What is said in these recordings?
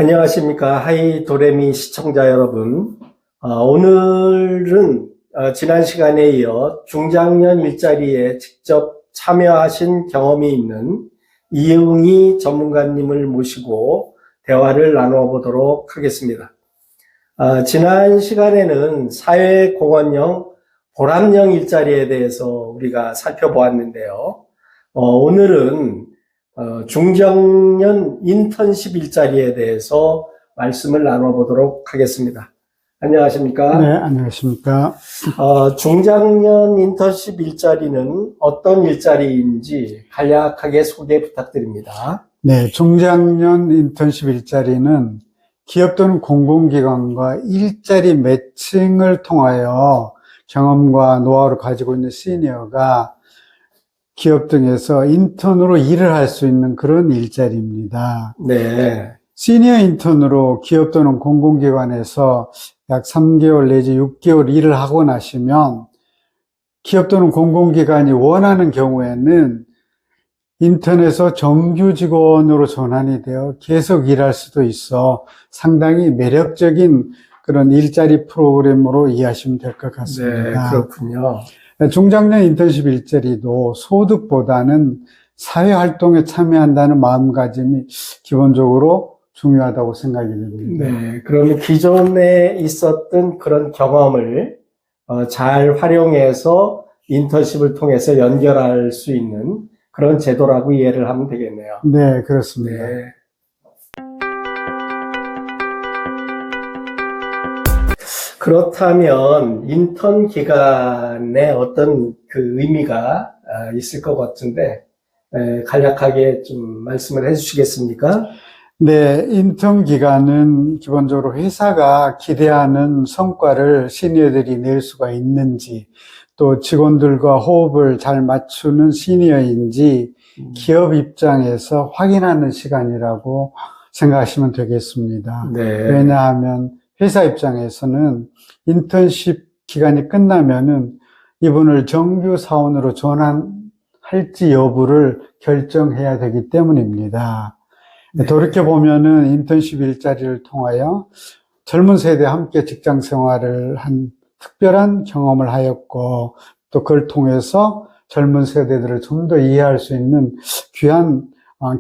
안녕하십니까. 하이 도레미 시청자 여러분. 오늘은 지난 시간에 이어 중장년 일자리에 직접 참여하신 경험이 있는 이응희 전문가님을 모시고 대화를 나눠보도록 하겠습니다. 지난 시간에는 사회공헌형 보람형 일자리에 대해서 우리가 살펴보았는데요. 오늘은 중장년 인턴십 일자리에 대해서 말씀을 나눠보도록 하겠습니다. 안녕하십니까? 네, 안녕하십니까? 중장년 인턴십 일자리는 어떤 일자리인지 간략하게 소개 부탁드립니다. 네, 중장년 인턴십 일자리는 기업 또는 공공기관과 일자리 매칭을 통하여 경험과 노하우를 가지고 있는 시니어가 기업 등에서 인턴으로 일을 할 수 있는 그런 일자리입니다. 네. 시니어 인턴으로 기업 또는 공공기관에서 약 3개월 내지 6개월 일을 하고 나시면 기업 또는 공공기관이 원하는 경우에는 인턴에서 정규 직원으로 전환이 되어 계속 일할 수도 있어 상당히 매력적인 그런 일자리 프로그램으로 이해하시면 될 것 같습니다. 네, 그렇군요. 중장년 인턴십 일자리도 소득보다는 사회활동에 참여한다는 마음가짐이 기본적으로 중요하다고 생각이 됩니다. 네, 그러면 기존에 있었던 그런 경험을 잘 활용해서 인턴십을 통해서 연결할 수 있는 그런 제도라고 이해를 하면 되겠네요. 네, 그렇습니다. 네. 그렇다면 인턴 기간에 어떤 그 의미가 있을 것 같은데 간략하게 좀 말씀을 해주시겠습니까? 네, 인턴 기간은 기본적으로 회사가 기대하는 성과를 시니어들이 낼 수가 있는지, 또 직원들과 호흡을 잘 맞추는 시니어인지 기업 입장에서 확인하는 시간이라고 생각하시면 되겠습니다. 네. 왜냐하면 회사 입장에서는 인턴십 기간이 끝나면은 이분을 정규 사원으로 전환할지 여부를 결정해야 되기 때문입니다. 네. 돌이켜보면은 인턴십 일자리를 통하여 젊은 세대와 함께 직장 생활을 한 특별한 경험을 하였고, 또 그걸 통해서 젊은 세대들을 좀 더 이해할 수 있는 귀한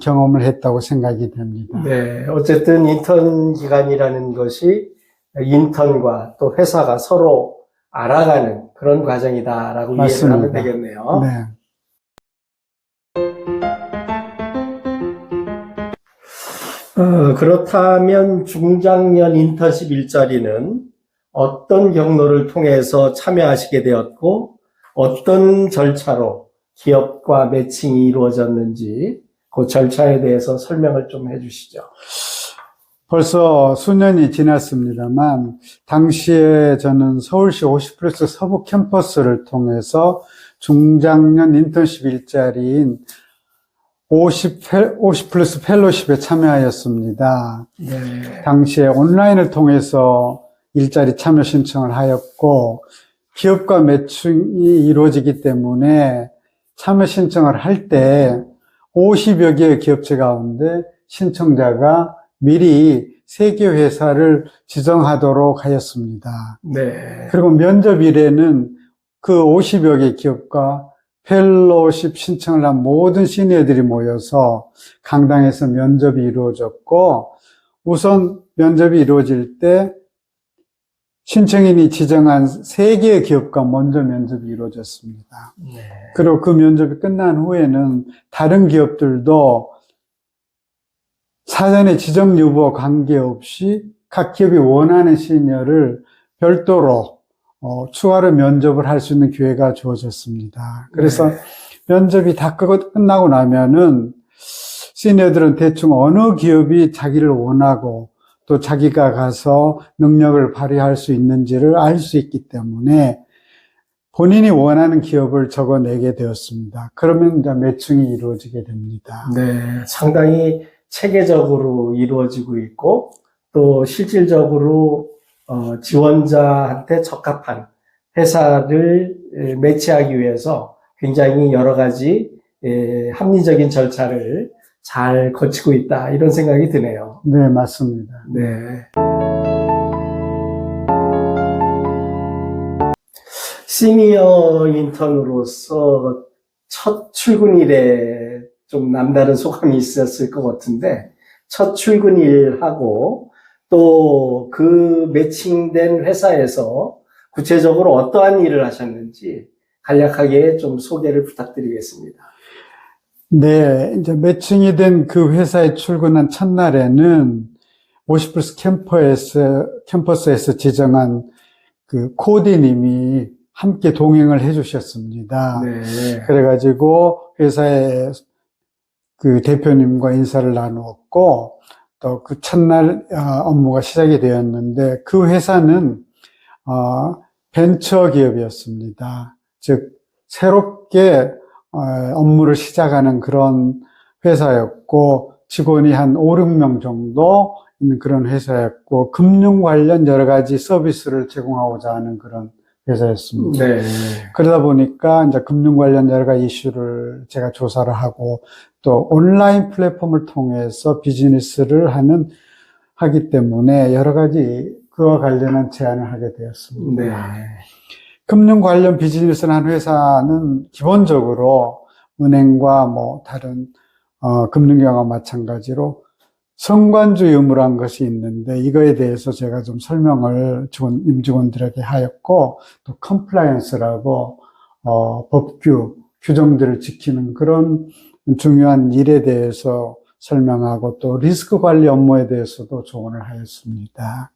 경험을 했다고 생각이 됩니다. 네. 어쨌든 인턴 기간이라는 것이 인턴과 또 회사가 서로 알아가는 그런 과정이다라고 맞습니다. 이해를 하면 되겠네요. 네. 그렇다면 중장년 인턴십 일자리는 어떤 경로를 통해서 참여하시게 되었고 어떤 절차로 기업과 매칭이 이루어졌는지 그 절차에 대해서 설명을 좀 해주시죠. 벌써 수년이 지났습니다만 당시에 저는 서울시 50플러스 서부 캠퍼스를 통해서 중장년 인턴십 일자리인 50플러스 펠로십에 참여하였습니다. 네. 당시에 온라인을 통해서 일자리 참여 신청을 하였고, 기업과 매칭이 이루어지기 때문에 참여 신청을 할 때 50여 개의 기업체 가운데 신청자가 미리 3개 회사를 지정하도록 하였습니다. 네. 그리고 면접일에는 그 50여 개 기업과 펠로십 신청을 한 모든 시니어들이 모여서 강당에서 면접이 이루어졌고, 우선 면접이 이루어질 때 신청인이 지정한 3개의 기업과 먼저 면접이 이루어졌습니다. 네. 그리고 그 면접이 끝난 후에는 다른 기업들도 사전에 지정 여부와 관계없이 각 기업이 원하는 시니어를 별도로 추가로 면접을 할 수 있는 기회가 주어졌습니다. 그래서 네. 면접이 다 끝나고 나면은 시니어들은 대충 어느 기업이 자기를 원하고 또 자기가 가서 능력을 발휘할 수 있는지를 알 수 있기 때문에 본인이 원하는 기업을 적어내게 되었습니다. 그러면 이제 매칭이 이루어지게 됩니다. 네. 상당히 체계적으로 이루어지고 있고 또 실질적으로 지원자한테 적합한 회사를 매치하기 위해서 굉장히 여러 가지 합리적인 절차를 잘 거치고 있다, 이런 생각이 드네요. 네, 맞습니다. 네. 시니어 인턴으로서 첫 출근일에 좀 남다른 소감이 있었을 것 같은데, 첫 출근일하고 또 그 매칭된 회사에서 구체적으로 어떠한 일을 하셨는지 간략하게 좀 소개를 부탁드리겠습니다. 네, 이제 매칭이 된 그 회사에 출근한 첫날에는 50플러스 캠퍼스에서 지정한 그 코디님이 함께 동행을 해주셨습니다. 네. 그래가지고 회사의 그 대표님과 인사를 나누었고, 또 그 첫날 업무가 시작이 되었는데, 그 회사는 벤처 기업이었습니다. 즉 새롭게 업무를 시작하는 그런 회사였고, 직원이 한 5, 6명 정도 있는 그런 회사였고, 금융 관련 여러 가지 서비스를 제공하고자 하는 그런 회사였습니다. 네. 그러다 보니까 이제 금융 관련 여러 가지 이슈를 제가 조사를 하고, 또 온라인 플랫폼을 통해서 비즈니스를 하기 때문에 여러 가지 그와 관련한 제안을 하게 되었습니다. 네. 금융 관련 비즈니스를 한 회사는 기본적으로 은행과 뭐 다른 금융기관과 마찬가지로 성관주 의무라는 것이 있는데, 이거에 대해서 제가 좀 설명을 임직원들에게 하였고, 또 컴플라이언스라고 법규 규정들을 지키는 그런 중요한 일에 대해서 설명하고, 또 리스크 관리 업무에 대해서도 조언을 하였습니다.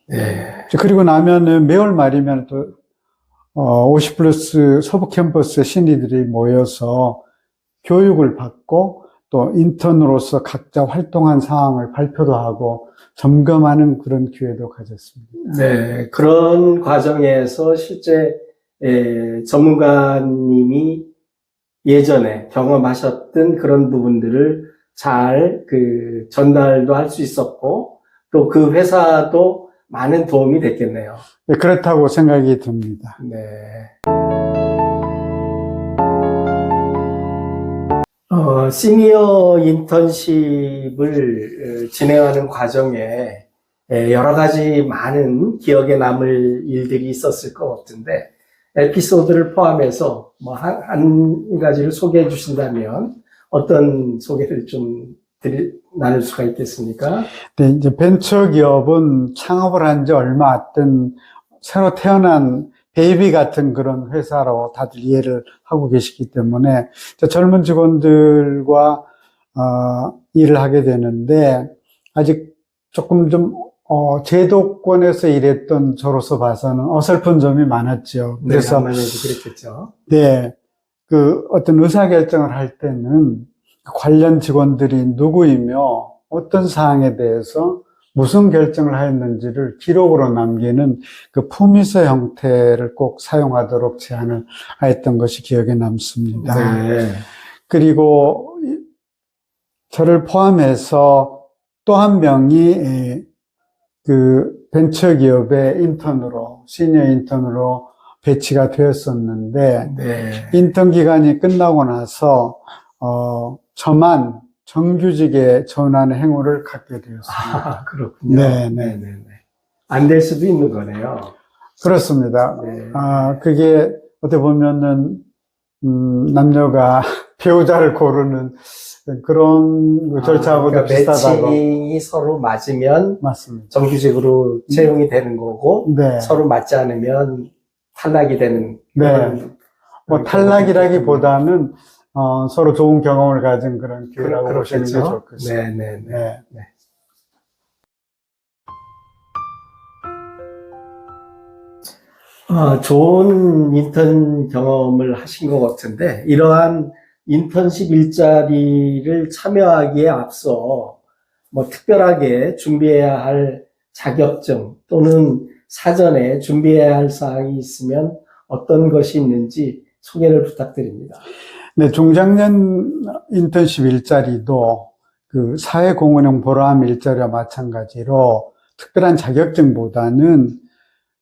네. 그리고 나면은 매월 말이면 또 50플러스 서부 캠퍼스 신입들이 모여서 교육을 받고, 또 인턴으로서 각자 활동한 사항을 발표도 하고 점검하는 그런 기회도 가졌습니다. 네. 그런 과정에서 실제 전문가님이 예전에 경험하셨던 그런 부분들을 잘 전달도 할 수 있었고, 또 그 회사도 많은 도움이 됐겠네요. 네, 그렇다고 생각이 듭니다. 네. 시니어 인턴십을 진행하는 과정에 여러 가지 많은 기억에 남을 일들이 있었을 것 같은데, 에피소드를 포함해서 뭐 한 가지를 소개해 주신다면 어떤 소개를 좀 나눌 수가 있겠습니까? 네, 이제 벤처 기업은 창업을 한 지 얼마 안 된 새로 태어난 베이비 같은 그런 회사로 다들 이해를 하고 계시기 때문에 젊은 직원들과 일을 하게 되는데, 아직 조금 좀 제도권에서 일했던 저로서 봐서는 어설픈 점이 많았죠. 그래서 네, 그랬겠죠. 네, 그 어떤 의사결정을 할 때는 관련 직원들이 누구이며 어떤 사항에 대해서 무슨 결정을 하였는지를 기록으로 남기는 그 품위서 형태를 꼭 사용하도록 제안을 하였던 것이 기억에 남습니다. 네. 그리고 저를 포함해서 또 한 명이 그 벤처기업의 시니어 인턴으로 배치가 되었었는데, 네. 인턴 기간이 끝나고 나서 저만 정규직에 전환의 행운을 갖게 되었습니다. 그렇군요. 네. 안 될 수도 있는 거네요. 그렇습니다. 네. 그게 어떻게 보면은 남녀가 배우자를 고르는 그런 절차하고도 그러니까 비슷하다고. 매칭이 서로 맞으면 맞습니다. 정규직으로 채용이 되는 거고, 네. 서로 맞지 않으면 탈락이 되는. 네. 뭐 탈락이라기보다는 서로 좋은 경험을 가진 그런 기회라고 보시는 게 좋겠습니다. 네. 좋은 인턴 경험을 하신 것 같은데, 이러한 인턴십 일자리를 참여하기에 앞서 뭐 특별하게 준비해야 할 자격증 또는 사전에 준비해야 할 사항이 있으면 어떤 것이 있는지 소개를 부탁드립니다. 네, 중장년 인턴십 일자리도 그 사회공헌형 보람 일자리와 마찬가지로 특별한 자격증보다는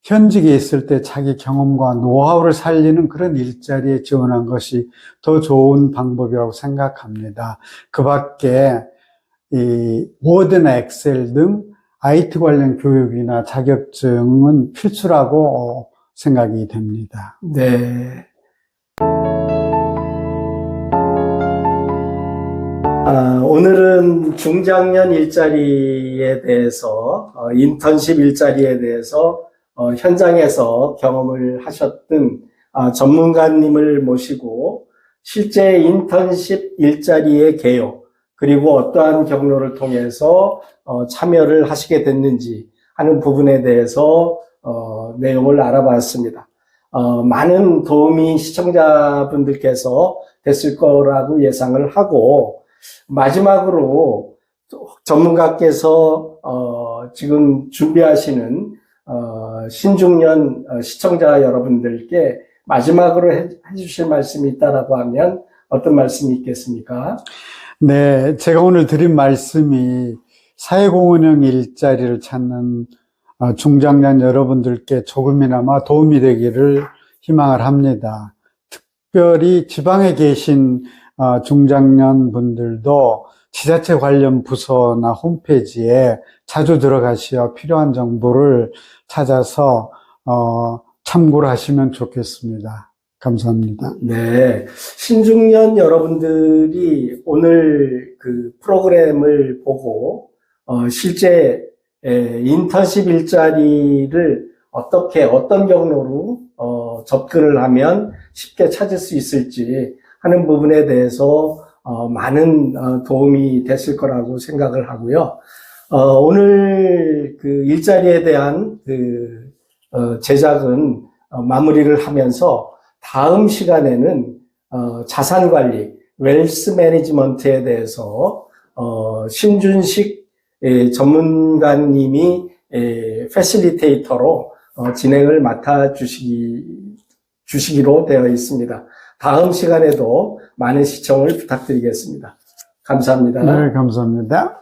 현직에 있을 때 자기 경험과 노하우를 살리는 그런 일자리에 지원한 것이 더 좋은 방법이라고 생각합니다. 그 밖에 이 워드나 엑셀 등 IT 관련 교육이나 자격증은 필수라고 생각이 됩니다. 네. 오늘은 중장년 일자리에 대해서, 인턴십 일자리에 대해서 현장에서 경험을 하셨던 전문가님을 모시고 실제 인턴십 일자리의 개요, 그리고 어떠한 경로를 통해서 참여를 하시게 됐는지 하는 부분에 대해서 내용을 알아봤습니다. 많은 도움이 시청자분들께서 됐을 거라고 예상을 하고, 마지막으로 전문가께서 지금 준비하시는 신중년 시청자 여러분들께 마지막으로 해주실 말씀이 있다라고 하면 어떤 말씀이 있겠습니까? 네, 제가 오늘 드린 말씀이 사회공헌형 일자리를 찾는 중장년 여러분들께 조금이나마 도움이 되기를 희망을 합니다. 특별히 지방에 계신 중장년 분들도 지자체 관련 부서나 홈페이지에 자주 들어가시어 필요한 정보를 찾아서 참고를 하시면 좋겠습니다. 감사합니다. 네. 신중년 여러분들이 오늘 그 프로그램을 보고, 실제 인턴십 일자리를 어떤 경로로, 접근을 하면 쉽게 찾을 수 있을지 하는 부분에 대해서, 많은 도움이 됐을 거라고 생각을 하고요. 오늘 그 일자리에 대한 제작은 마무리를 하면서 다음 시간에는 자산관리, 웰스 매니지먼트에 대해서 신준식 전문가님이 패실리테이터로 진행을 맡아 주시기로 되어 있습니다. 다음 시간에도 많은 시청을 부탁드리겠습니다. 감사합니다. 네, 감사합니다.